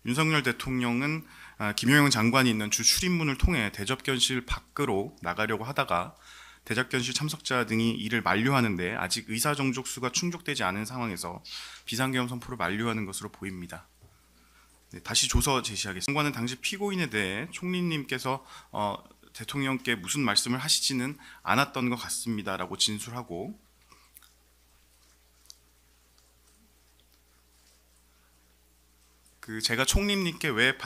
윤석열 대통령은 김용현 장관이 있는 주 출입문을 통해 대접견실 밖으로 나가려고 하다가 대접견실 참석자 등이 이를 만류하는데 아직 의사정족수가 충족되지 않은 상황에서 비상계엄 선포를 만류하는 것으로 보입니다. 네, 다시 조서 제시하겠습니다. 장관은 당시 피고인에 대해 총리님께서 대통령께 무슨 말씀을 하시지는 않았던 것 같습니다라고 진술하고, 제가 총리님께 왜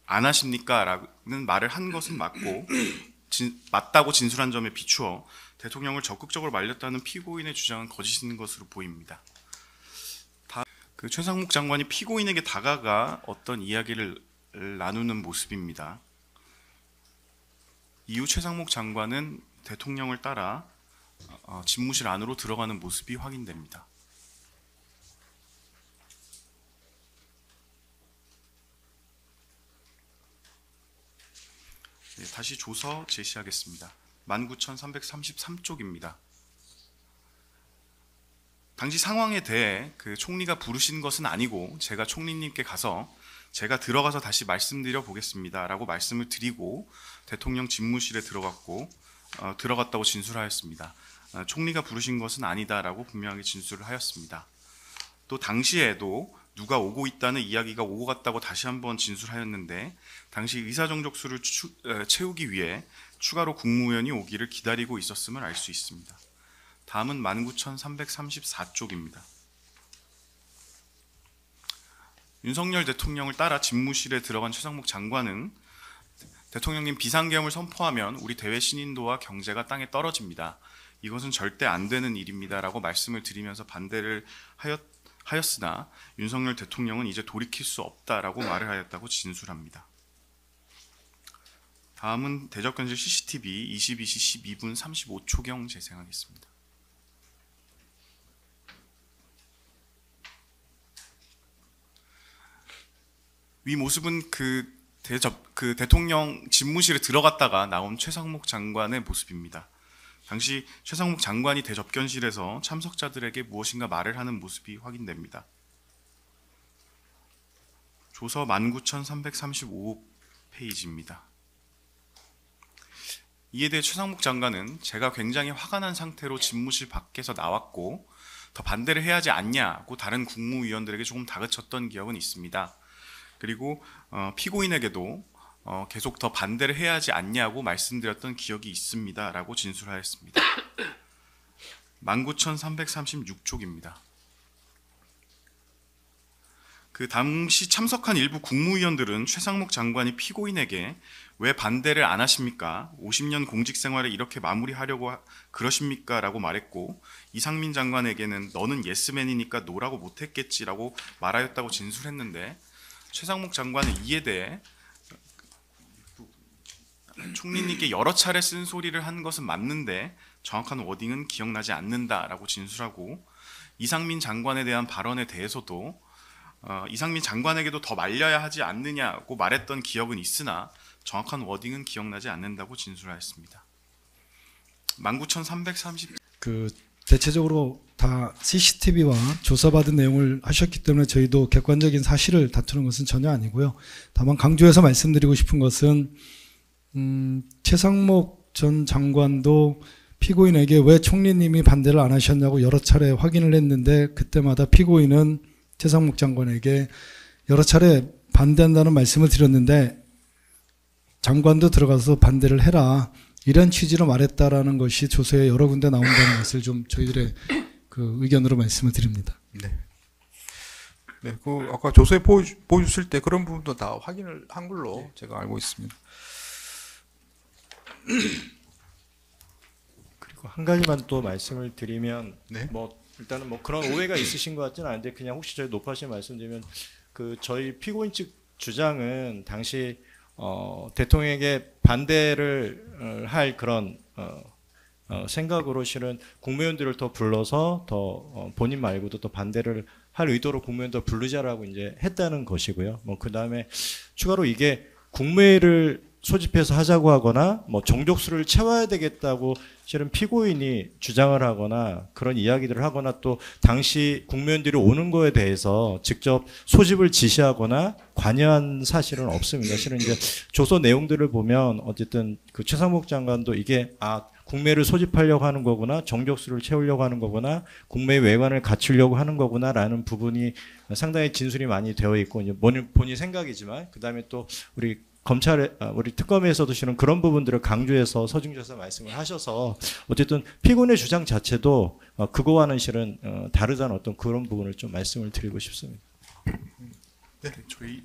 안 하십니까? 라는 말을 한 것은 맞고 맞다고 진술한 점에 비추어 대통령을 적극적으로 말렸다는 피고인의 주장은 거짓인 것으로 보입니다. 최상목 장관이 피고인에게 다가가 어떤 이야기를 나누는 모습입니다. 이후 최상목 장관은 대통령을 따라 집무실 안으로 들어가는 모습이 확인됩니다. 네, 다시 조서 제시하겠습니다. 19,333쪽입니다. 당시 상황에 대해 총리가 부르신 것은 아니고 제가 총리님께 가서 제가 들어가서 다시 말씀드려 보겠습니다 라고 말씀을 드리고 대통령 집무실에 들어갔다고 진술하였습니다. 총리가 부르신 것은 아니다라고 분명하게 진술을 하였습니다. 또 당시에도 누가 오고 있다는 이야기가 오고 갔다고 다시 한번 진술하였는데 당시 의사정족수를 채우기 위해 추가로 국무위원이 오기를 기다리고 있었음을 알 수 있습니다. 다음은 19,334쪽입니다. 윤석열 대통령을 따라 집무실에 들어간 최상목 장관은 대통령님 비상계엄을 선포하면 우리 대외 신인도와 경제가 땅에 떨어집니다. 이것은 절대 안 되는 일입니다 라고 말씀을 드리면서 반대를 하였으나 윤석열 대통령은 이제 돌이킬 수 없다라고 말을 하였다고 진술합니다. 다음은 대접견실 CCTV 22시 12분 35초경 재생하겠습니다. 위 모습은 대통령 집무실에 들어갔다가 나온 최상목 장관의 모습입니다. 당시 최상목 장관이 대접견실에서 참석자들에게 무엇인가 말을 하는 모습이 확인됩니다. 조서 19,335페이지입니다. 이에 대해 최상목 장관은 제가 굉장히 화가 난 상태로 집무실 밖에서 나왔고 더 반대를 해야 하지 않냐고 다른 국무위원들에게 조금 다그쳤던 기억은 있습니다. 그리고 피고인에게도 계속 더 반대를 해야 하지 않냐고 말씀드렸던 기억이 있습니다 라고 진술하였습니다. 19,336쪽입니다. 당시 참석한 일부 국무위원들은 최상목 장관이 피고인에게 왜 반대를 안 하십니까? 50년 공직생활을 이렇게 마무리하려고 그러십니까? 라고 말했고 이상민 장관에게는 너는 예스맨이니까 노라고 못했겠지라고 말하였다고 진술했는데 최상목 장관은 이에 대해 총리님께 여러 차례 쓴소리를 한 것은 맞는데 정확한 워딩은 기억나지 않는다라고 진술하고 이상민 장관에 대한 발언에 대해서도 이상민 장관에게도 더 말려야 하지 않느냐고 말했던 기억은 있으나 정확한 워딩은 기억나지 않는다고 진술하였습니다. 19,330 대체적으로 다 CCTV와 조사받은 내용을 하셨기 때문에 저희도 객관적인 사실을 다투는 것은 전혀 아니고요. 다만 강조해서 말씀드리고 싶은 것은 최상목 전 장관도 피고인에게 왜 총리님이 반대를 안 하셨냐고 여러 차례 확인을 했는데 그때마다 피고인은 최상목 장관에게 여러 차례 반대한다는 말씀을 드렸는데 장관도 들어가서 반대를 해라 이런 취지로 말했다라는 것이 조서에 여러 군데 나온다는 것을 좀 저희들의 의견으로 말씀을 드립니다. 네. 네, 아까 조서에 보여주실 때 그런 부분도 다 확인을 한 걸로 제가 알고 있습니다. 그리고 한 가지만 또 말씀을 드리면, 네. 일단은 그런 오해가 있으신 것 같지는 않은데 그냥 혹시 저희 높아시면 말씀드리면 저희 피고인 측 주장은 당시 대통령에게 반대를 할 그런 생각으로 실은 국무위원들을 더 불러서 더 본인 말고도 또 반대를 할 의도로 국무위원들 부르자라고 이제 했다는 것이고요. 그 다음에 추가로 이게 국무회의를 소집해서 하자고 하거나 뭐 정족수를 채워야 되겠다고 실은 피고인이 주장을 하거나 그런 이야기들을 하거나 또 당시 국무위원들이 오는 거에 대해서 직접 소집을 지시하거나 관여한 사실은 없습니다. 실은 이제 조서 내용들을 보면 어쨌든 그 최상목 장관도 이게 국매를 소집하려고 하는 거구나, 정족수를 채우려고 하는 거구나, 국매 외관을 갖추려고 하는 거구나라는 부분이 상당히 진술이 많이 되어 있고 이제 본인 생각이지만 그 다음에 또 우리 우리 특검에서도 실은 그런 부분들을 강조해서 서중조사 말씀을 하셔서 어쨌든 피고인의 주장 자체도 그거와는 실은 다르다는 어떤 그런 부분을 좀 말씀을 드리고 싶습니다. 네, 저희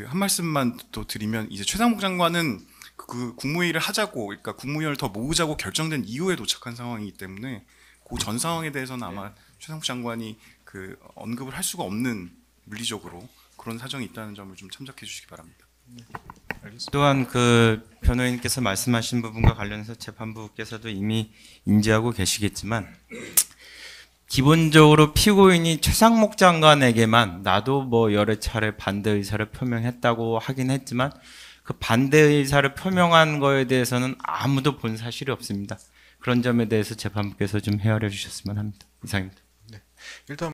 한 말씀만 또 드리면 이제 최상목 장관은 그 국무회의를 하자고, 그러니까 국무위원을 더 모으자고 결정된 이후에 도착한 상황이기 때문에 그 전 상황에 대해서는 아마 최상목 장관이 그 언급을 할 수가 없는 물리적으로 그런 사정이 있다는 점을 좀 참작해 주시기 바랍니다. 또한 그 변호인께서 말씀하신 부분과 관련해서 재판부께서도 이미 인지하고 계시겠지만 기본적으로 피고인이 최상목 장관에게만 나도 뭐 여러 차례 반대 의사를 표명했다고 하긴 했지만 그 반대 의사를 표명한 거에 대해서는 아무도 본 사실이 없습니다. 그런 점에 대해서 재판부께서 좀 헤아려 주셨으면 합니다. 이상입니다. 일단